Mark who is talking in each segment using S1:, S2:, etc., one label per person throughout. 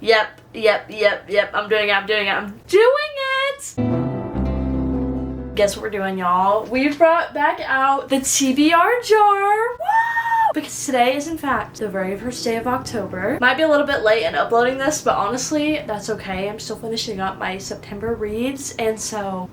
S1: Yep. I'm doing it. Guess what we're doing, y'all? We've brought back out the TBR jar. Woo! Because today is in fact the very first day of October. Might be a little bit late in uploading this, but honestly, that's okay. I'm still finishing up my September reads, and so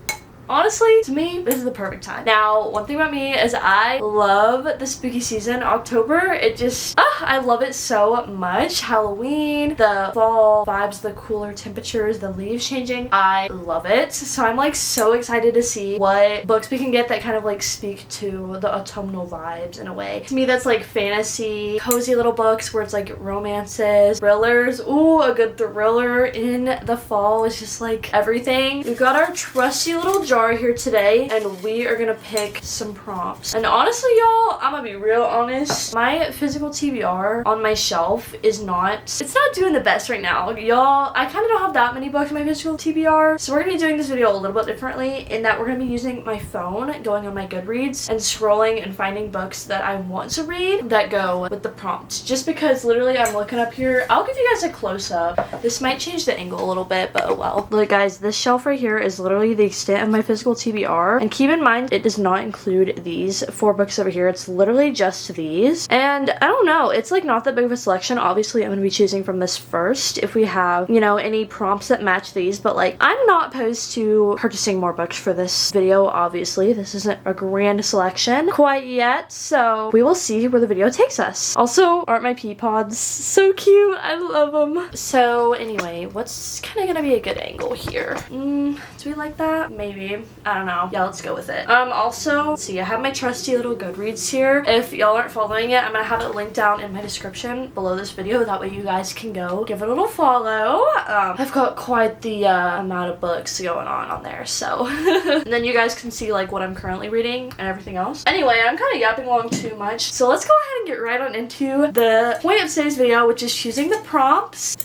S1: honestly, to me, this is the perfect time. Now, one thing about me is I love the spooky season. October, it just, I love it so much. Halloween, the fall vibes, the cooler temperatures, the leaves changing. I love it. So I'm like so excited to see what books we can get that kind of like speak to the autumnal vibes in a way. To me, that's like fantasy, cozy little books where it's like romances, thrillers. Ooh, a good thriller in the fall is just like everything. We've got our trusty little jar here today, and we are gonna pick some prompts. And honestly, y'all, I'm gonna be real honest, my physical TBR on my shelf is not doing the best right now, y'all. I kind of don't have that many books in my physical TBR, so we're gonna be doing this video a little bit differently in that we're gonna be using my phone, going on my Goodreads and scrolling and finding books that I want to read that go with the prompts, just because literally I'm looking up here. I'll give you guys a close-up. This might change the angle a little bit, but oh well. Look guys, this shelf right here is literally the extent of my physical TBR, and keep in mind it does not include these 4 books over here. It's literally just these, and I don't know, it's like not that big of a selection. Obviously I'm going to be choosing from this first if we have, you know, any prompts that match these, but like I'm not opposed to purchasing more books for this video. Obviously this isn't a grand selection quite yet, so we will see where the video takes us. Also, aren't my pea pods so cute? I love them. So anyway, what's kind of gonna be a good angle here? Do we like that? Maybe. I don't know. Yeah, let's go with it. Also, see, I have my trusty little Goodreads here. If y'all aren't following it, I'm gonna have it linked down in my description below this video. That way you guys can go give it a little follow. I've got quite the amount of books going on there, so. And then you guys can see like what I'm currently reading and everything else. Anyway, I'm kind of yapping along too much, so let's go ahead and get right on into the point of today's video, which is choosing the prompts.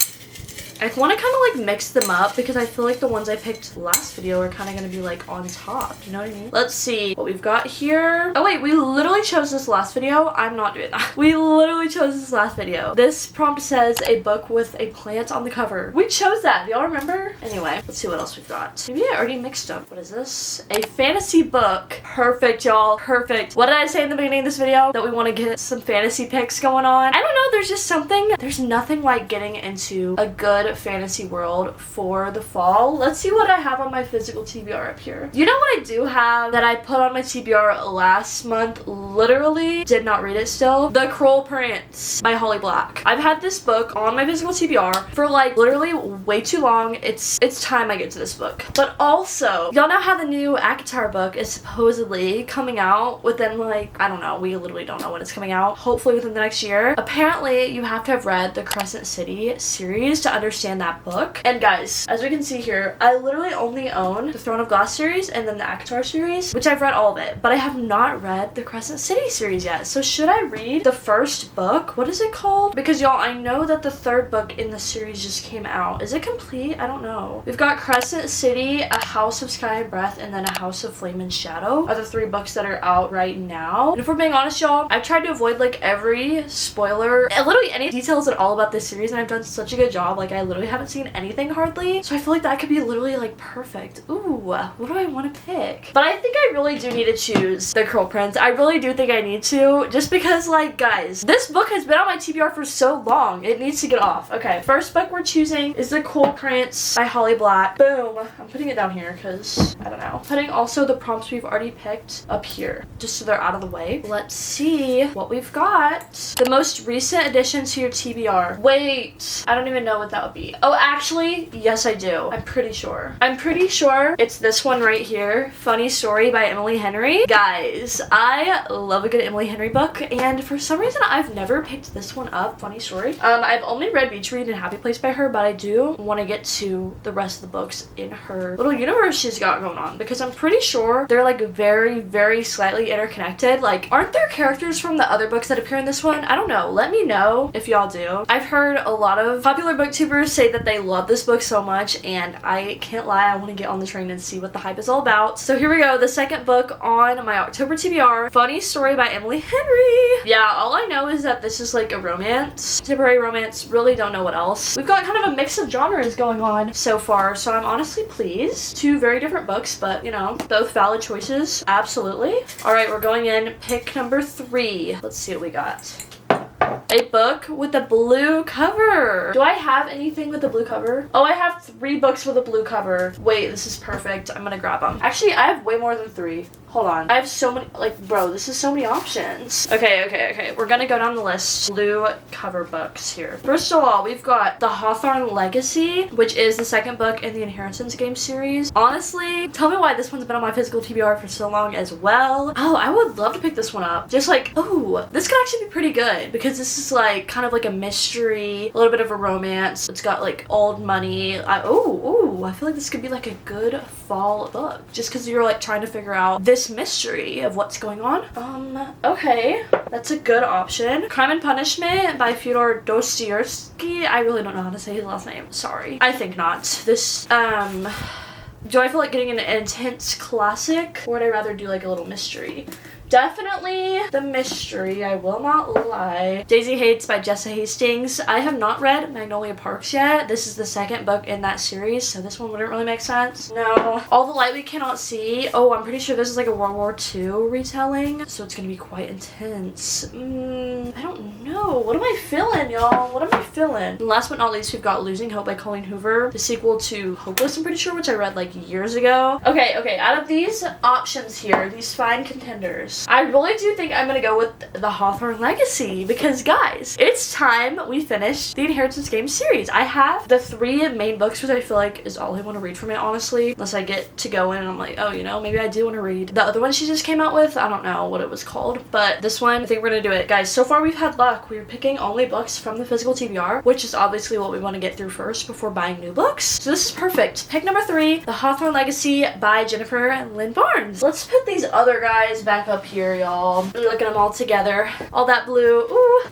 S1: I want to kind of like mix them up because I feel like the ones I picked last video are kind of going to be like on top. You know what I mean? Let's see what we've got here. Oh wait, we literally chose this last video. I'm not doing that. We literally chose this last video. This prompt says a book with a plant on the cover. We chose that. Y'all remember? Anyway, let's see what else we've got. Maybe I already mixed up. What is this? A fantasy book. Perfect, y'all. Perfect. What did I say in the beginning of this video? That we want to get some fantasy picks going on. I don't know. There's just something. There's nothing like getting into a good fantasy world for the fall. Let's see what I have on my physical TBR up here. You know what I do have that I put on my TBR last month? Literally did not read it still. The Cruel Prince by Holly Black. I've had this book on my physical TBR for like literally way too long. It's time I get to this book. But also, y'all know how the new ACOTAR book is supposedly coming out within like, I don't know, we literally don't know when it's coming out. Hopefully within the next year. Apparently you have to have read the Crescent City series to understand that book. And guys, as we can see here, I literally only own the Throne of Glass series and then the ACOTAR series, which I've read all of it, but I have not read the Crescent City series yet. So should I read the first book? What is it called? Because y'all, I know that the 3rd book in the series just came out. Is it complete? I don't know. We've got Crescent City, A House of Sky and Breath, and then A House of Flame and Shadow are the 3 books that are out right now. And if we're being honest, y'all, I've tried to avoid like every spoiler and literally any details at all about this series, and I've done such a good job. Like I literally haven't seen anything hardly, so I feel like that could be literally like perfect. Ooh, what do I want to pick? But I think I really do need to choose the Cruel Prince. I really do think I need to, just because like guys, this book has been on my TBR for so long, it needs to get off. Okay, first book we're choosing is the Cruel Prince by Holly Black. Boom. I'm putting it down here because I don't know. Putting also the prompts we've already picked up here just so they're out of the way. Let's see what we've got. The most recent addition to your TBR. Wait, I don't even know what that would be. Oh, actually, yes I do. I'm pretty sure. It's this one right here. Funny Story by Emily Henry. Guys, I love a good Emily Henry book, and for some reason I've never picked this one up, Funny Story. I've only read Beach Read and Happy Place by her, but I do want to get to the rest of the books in her little universe she's got going on, because I'm pretty sure they're like very, very slightly interconnected. Like, aren't there characters from the other books that appear in this one? I don't know. Let me know if y'all do. I've heard a lot of popular booktubers YouTubers say that they love this book so much, and I can't lie, I want to get on the train and see what the hype is all about. So here we go, the second book on my October TBR, Funny Story by Emily Henry. Yeah, all I know is that this is like a romance, contemporary romance, really don't know what else. We've got kind of a mix of genres going on so far, so I'm honestly pleased. Two very different books, but you know, both valid choices, absolutely. All right, we're going in, pick number 3. Let's see what we got. A book with a blue cover. Do I have anything with a blue cover? Oh, I have 3 books with a blue cover. Wait, this is perfect. I'm gonna grab them. Actually, I have way more than 3. Hold on. I have so many, like, bro, this is so many options. Okay. We're gonna go down the list. Blue cover books here. First of all, we've got The Hawthorne Legacy, which is the second book in the Inheritance game series. Honestly, tell me why this one's been on my physical TBR for so long as well. Oh, I would love to pick this one up. Just like, oh, this could actually be pretty good because this is like kind of like a mystery, a little bit of a romance. It's got like old money. I feel like this could be like a good fall book just because you're like trying to figure out this mystery of what's going on. Okay, that's a good option. Crime and Punishment by Fyodor Dostoevsky. I really don't know how to say his last name. Sorry. I think not. This, do I feel like getting an intense classic, or would I rather do like a little mystery? Definitely the mystery, I will not lie. Daisy Hates by Jessa Hastings. I have not read Magnolia Parks yet. This is the second book in that series, so this one wouldn't really make sense. No. All the Light We Cannot See. Oh, I'm pretty sure this is like a World War II retelling, so it's gonna be quite intense. I don't know. What am I feeling, y'all? What am I feeling? And last but not least, we've got Losing Hope by Colleen Hoover, the sequel to Hopeless, I'm pretty sure, which I read like years ago. Okay, out of these options here, these fine contenders, I really do think I'm gonna go with The Hawthorne Legacy because, guys, it's time we finish the Inheritance game series. I have the 3 main books, which I feel like is all I want to read from it, honestly, unless I get to go in and I'm like, oh, you know, maybe I do want to read the other one she just came out with. I don't know what it was called, but this one, I think we're gonna do it. Guys, so far we've had luck. We're picking only books from the physical TBR, which is obviously what we want to get through first before buying new books. So this is perfect. Pick number 3, The Hawthorne Legacy by Jennifer Lynn Barnes. Let's put these other guys back up here, y'all. Look at them all together. All that blue. Ooh.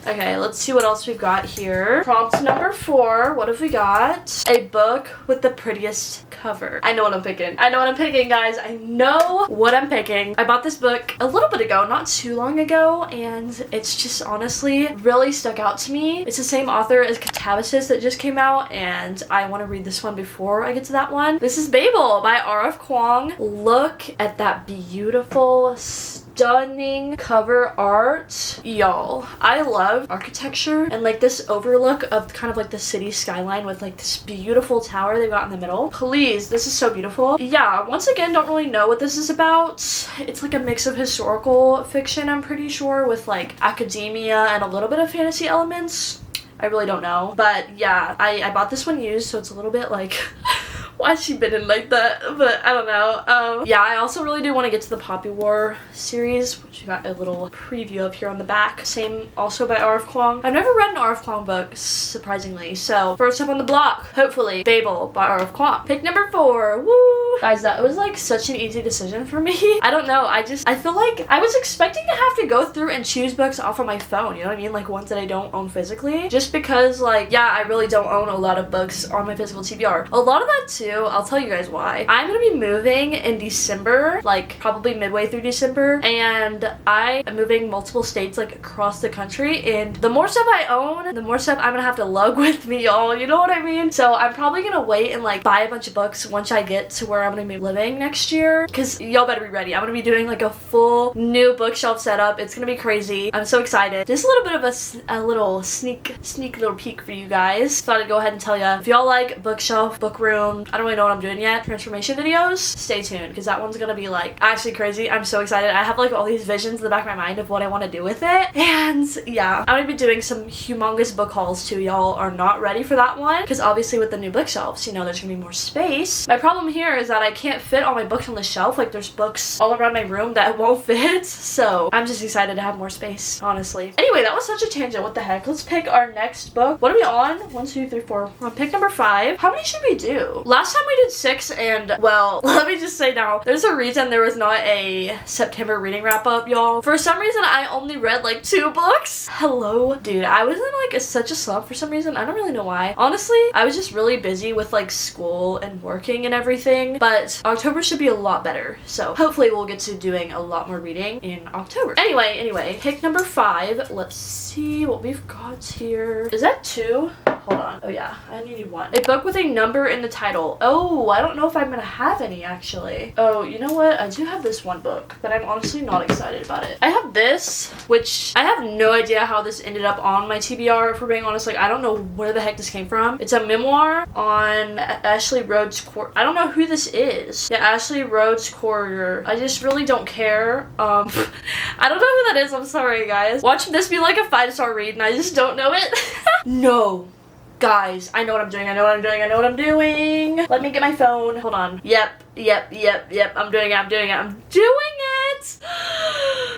S1: Okay, let's see what else we've got here. Prompt number 4. What have we got? A book with the prettiest cover. I know what I'm picking. I know what I'm picking, guys. I know what I'm picking. I bought this book a little bit ago, not too long ago, and it's just honestly really stuck out to me. It's the same author as Catabasis that just came out, and I want to read this one before I get to that one. This is Babel by R.F. Kuang. Look at that beautiful, stunning cover art. Y'all, I love architecture and like this overlook of kind of like the city skyline with like this beautiful tower they've got in the middle. Please, this is so beautiful. Yeah, once again, don't really know what this is about. It's like a mix of historical fiction, I'm pretty sure, with like academia and a little bit of fantasy elements. I really don't know. But yeah, I bought this one used, so it's a little bit like why's she been in like that? But I don't know. Yeah, I also really do want to get to the Poppy War series, which you got a little preview of here on the back. Same also by R.F. Kuang. I've never read an R.F. Kuang book, surprisingly. So first up on the block, hopefully, Babel by R.F. Kuang. Pick number 4. Woo! Guys, that was like such an easy decision for me. I don't know. I feel like I was expecting to have to go through and choose books off of my phone. You know what I mean? Like ones that I don't own physically. Just because like, yeah, I really don't own a lot of books on my physical TBR. A lot of that too, I'll tell you guys why. I'm gonna be moving in December, like probably midway through December, and I am moving multiple states like across the country, and the more stuff I own, the more stuff I'm gonna have to lug with me, y'all, you know what I mean? So I'm probably gonna wait and like buy a bunch of books once I get to where I'm gonna be living next year, because y'all better be ready. I'm gonna be doing like a full new bookshelf setup. It's gonna be crazy. I'm so excited. Just a little bit of a little sneak little peek for you guys. Thought I'd go ahead and tell you, if y'all like bookshelf, book room, I don't really know what I'm doing yet, transformation videos, stay tuned, because that one's gonna be like actually crazy. I'm so excited. I have like all these visions in the back of my mind of what I want to do with it, and yeah, I'm gonna be doing some humongous book hauls too. Y'all are not ready for that one, because obviously with the new bookshelves, you know, there's gonna be more space. My problem here is that that I can't fit all my books on the shelf. Like there's books all around my room that won't fit. So I'm just excited to have more space, honestly. Anyway, that was such a tangent. What the heck? Let's pick our next book. What are we on? 1, 2, 3, 4. We're on pick number 5. How many should we do? Last time we did 6 and well, let me just say now, there's a reason there was not a September reading wrap up, y'all. For some reason, I only read like 2 books. Hello? Dude, I was in like such a slump for some reason. I don't really know why. Honestly, I was just really busy with like school and working and everything, but October should be a lot better. So hopefully we'll get to doing a lot more reading in October. Anyway, pick number 5. Let's see what we've got here. Is that 2? Hold on. Oh yeah, I needed 1. A book with a number in the title. Oh, I don't know if I'm gonna have any actually. Oh, you know what? I do have this one book, but I'm honestly not excited about it. I have this, which I have no idea how this ended up on my TBR, if we're being honest. Like, I don't know where the heck this came from. It's a memoir on Ashley Rhodes Courier. I don't know who this is. Yeah, Ashley Rhodes Courier. I just really don't care. I don't know who that is. I'm sorry, guys. Watching this be like a 5-star read, and I just don't know it. No. Guys, I know what I'm doing. I know what I'm doing. Let me get my phone. Hold on. Yep. I'm doing it.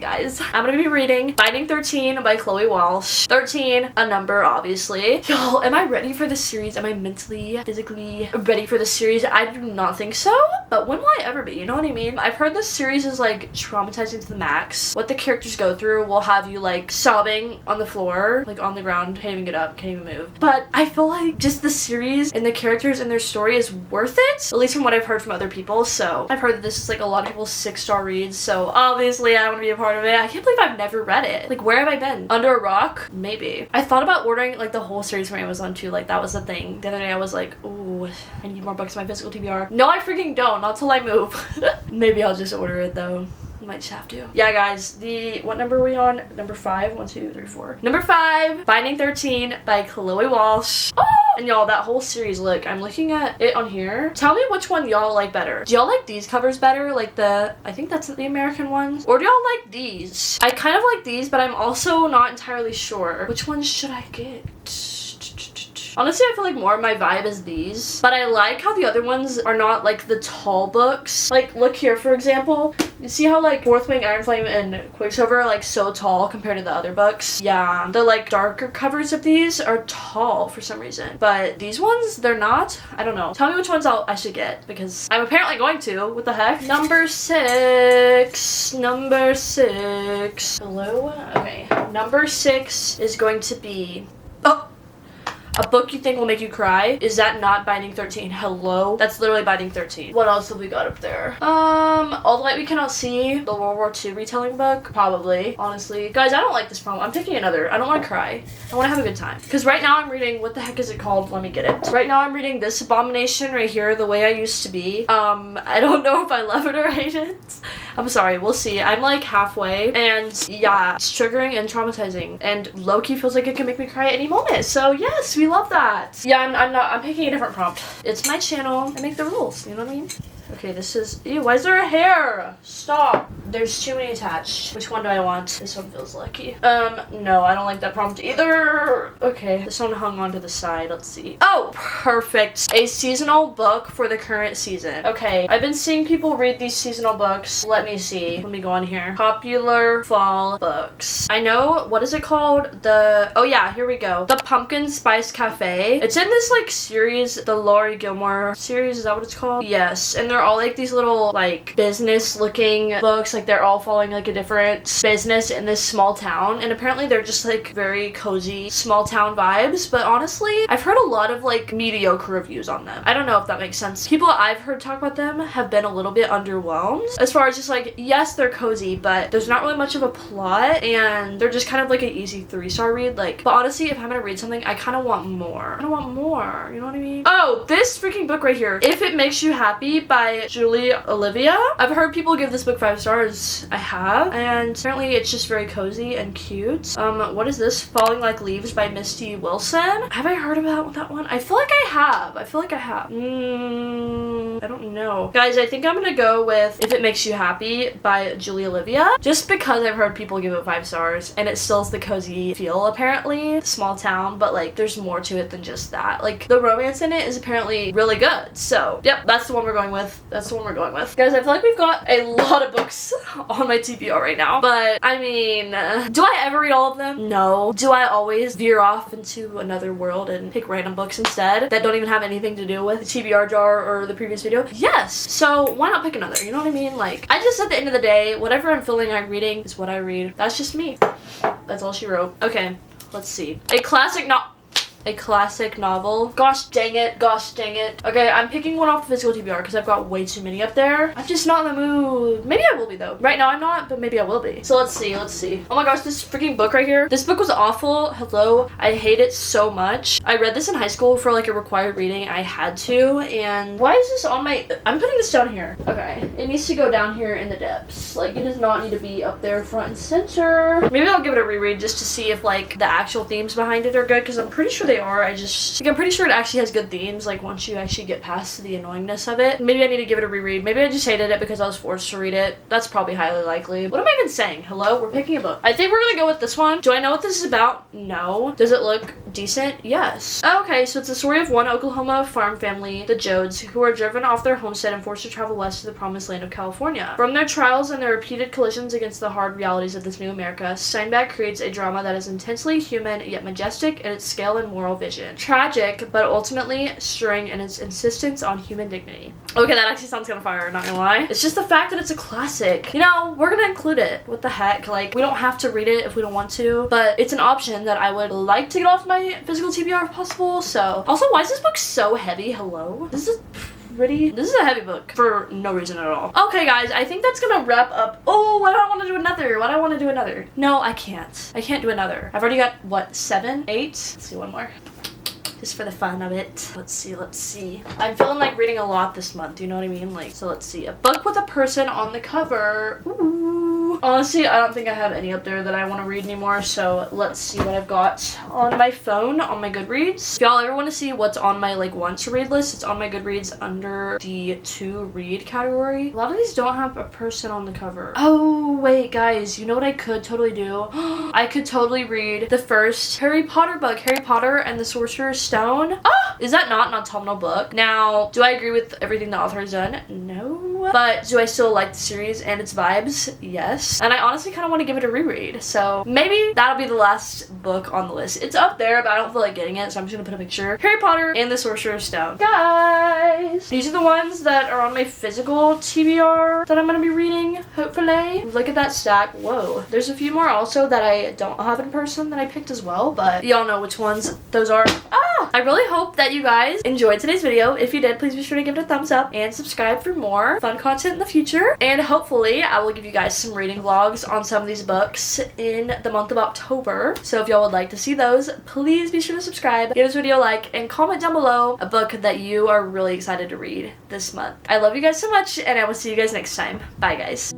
S1: Guys, I'm gonna be reading Binding 13 by Chloe Walsh. 13, a number, obviously. Y'all, am I ready for this series? Am I mentally, physically ready for this series? I do not think so, but when will I ever be? You know what I mean? I've heard this series is like traumatizing to the max. What the characters go through will have you like sobbing on the floor, like on the ground, can't even get up, can't even move. But I feel like just the series and the characters and their story is worth it, at least from what I've heard from other people. So I've heard that this is like a lot of people's 6-star reads, so obviously I want to be a part of it. I can't believe I've never read it. Like, where have I been? Under a rock? Maybe. I thought about ordering like the whole series from Amazon too. Like, that was the thing. The other day I was like, ooh, I need more books in my physical TBR. No, I freaking don't. Not till I move. Maybe I'll just order it though. Might just have to. Yeah, guys, what number are we on? Number 5? 1, 2, 3, 4. Number 5, Binding 13 by Chloe Walsh. Oh! And y'all, that whole series, look, I'm looking at it on here. Tell me which one y'all like better. Do y'all like these covers better? Like I think that's the American ones? Or do y'all like these? I kind of like these, but I'm also not entirely sure. Which ones should I get? Honestly, I feel like more of my vibe is these, but I like how the other ones are not like the tall books. Like, look here, for example. You see how like Fourth Wing, Iron Flame, and Quicksilver are like so tall compared to the other books? Yeah, the like darker covers of these are tall for some reason, but these ones, they're not. I don't know. Tell me which ones I should get, because I'm apparently going to. What the heck? Number 6. Number 6. Hello? Okay. Number 6 is going to be... Oh! A book you think will make you cry? Is that not Binding 13? Hello? That's literally Binding 13. What else have we got up there? All the Light We Cannot See, the World War II retelling book. Probably, honestly. Guys, I don't like this poem. I'm picking another. I don't want to cry. I want to have a good time. Because right now I'm reading, what the heck is it called? Let me get it. Right now I'm reading this abomination right here, The Way I Used to Be. I don't know if I love it or hate it. I'm sorry, we'll see. I'm like halfway, and yeah, it's triggering and traumatizing, and low-key feels like it can make me cry at any moment. So yes, we love that. Yeah, I'm picking a different prompt. It's my channel. I make the rules, you know what I mean? Okay, this is... Ew, why is there a hair? Stop. There's too many attached. Which one do I want? This one feels lucky. No, I don't like that prompt either. Okay, this one hung onto the side. Let's see. Oh, perfect. A seasonal book for the current season. Okay, I've been seeing people read these seasonal books. Let me see. Let me go on here. Popular fall books. I know, what is it called? Oh yeah, here we go. The Pumpkin Spice Cafe. It's in this like series, the Laurie Gilmore series. Is that what it's called? Yes, and they're all like these little like business looking books. Like they're all following like a different business in this small town, and apparently they're just like very cozy small town vibes. But honestly, I've heard a lot of like mediocre reviews on them. I don't know if that makes sense. People I've heard talk about them have been a little bit underwhelmed as far as just like, yes, they're cozy, but there's not really much of a plot, and they're just kind of like an easy 3-star read. Like, but honestly, if I'm gonna read something, I kind of want more. You know what I mean? Oh, this freaking book right here, If It Makes You Happy by Julie Olivia. I've heard people give this book 5 stars. I have, and apparently it's just very cozy and cute. What is this? Falling Like Leaves by Misty Wilson. Have I heard about that one? I feel like I have. I don't know. Guys, I think I'm gonna go with If It Makes You Happy by Julie Olivia, just because I've heard people give it 5 stars, and it still has the cozy feel, apparently. Small town, but like there's more to it than just that. Like the romance in it is apparently really good. So, yep, that's the one we're going with. That's the one we're going with. Guys, I feel like we've got a lot of books on my TBR right now. But, I mean, do I ever read all of them? No. Do I always veer off into another world and pick random books instead that don't even have anything to do with the TBR jar or the previous video? Yes. So, why not pick another? You know what I mean? Like, I just, at the end of the day, whatever I'm feeling like reading is what I read. That's just me. That's all she wrote. Okay, let's see. A classic novel. Gosh dang it. Gosh dang it. Okay, I'm picking one off the physical TBR because I've got way too many up there. I'm just not in the mood. Maybe I will be though. Right now I'm not, but maybe I will be. So let's see. Let's see. Oh my gosh, this freaking book right here. This book was awful. Hello. I hate it so much. I read this in high school for like a required reading. I had to. And why is this on my... I'm putting this down here. Okay. It needs to go down here in the depths. Like, it does not need to be up there front and center. Maybe I'll give it a reread just to see if like the actual themes behind it are good because I'm pretty sure they are. I'm pretty sure it actually has good themes, like once you actually get past the annoyingness of it. Maybe I need to give it a reread. Maybe I just hated it because I was forced to read it. That's probably highly likely. What am I even saying? Hello? We're picking a book. I think we're gonna go with this one. Do I know what this is about? No. Does it look decent? Yes. Okay, so it's the story of one Oklahoma farm family, the Jodes, who are driven off their homestead and forced to travel west to the promised land of California. From their trials and their repeated collisions against the hard realities of this new America, Steinbeck creates a drama that is intensely human yet majestic in its scale and moral vision. Tragic, but ultimately stirring in its insistence on human dignity. Okay, that actually sounds kind of fire, not gonna lie. It's just the fact that it's a classic. You know, we're gonna include it. What the heck? Like, we don't have to read it if we don't want to, but it's an option that I would like to get off my physical TBR if possible, so. Also, why is this book so heavy? Hello? This is a heavy book for no reason at all. Okay, guys, I think that's gonna wrap up. Oh, why do I want to do another? Why do I want to do another? No, I can't. I can't do another. I've already got, what, 7, 8? Let's see, one more. Just for the fun of it. Let's see. I'm feeling like reading a lot this month, you know what I mean? Like, so let's see. A book with a person on the cover. Ooh. Honestly, I don't think I have any up there that I want to read anymore, so let's see what I've got on my phone, on my Goodreads. If y'all ever want to see what's on my, like, want to read list, it's on my Goodreads under the to read category. A lot of these don't have a person on the cover. Oh, wait, guys, you know what I could totally do? I could totally read the first Harry Potter book, Harry Potter and the Sorcerer's Stone. Ah! Is that not an autumnal book? Now, do I agree with everything the author has done? No. But do I still like the series and its vibes? Yes. And I honestly kind of want to give it a reread. So maybe that'll be the last book on the list. It's up there, but I don't feel like getting it, so I'm just gonna put a picture. Harry Potter and the Sorcerer's Stone. Guys! These are the ones that are on my physical TBR that I'm gonna be reading, hopefully. Look at that stack. Whoa. There's a few more also that I don't have in person that I picked as well, but y'all know which ones those are. Ah! I really hope that you guys enjoyed today's video. If you did, please be sure to give it a thumbs up and subscribe for more fun content in the future. And hopefully I will give you guys some reading vlogs on some of these books in the month of October. So if y'all would like to see those, please be sure to subscribe, give this video a like, and comment down below a book that you are really excited to read this month. I love you guys so much, and I will see you guys next time. Bye, guys.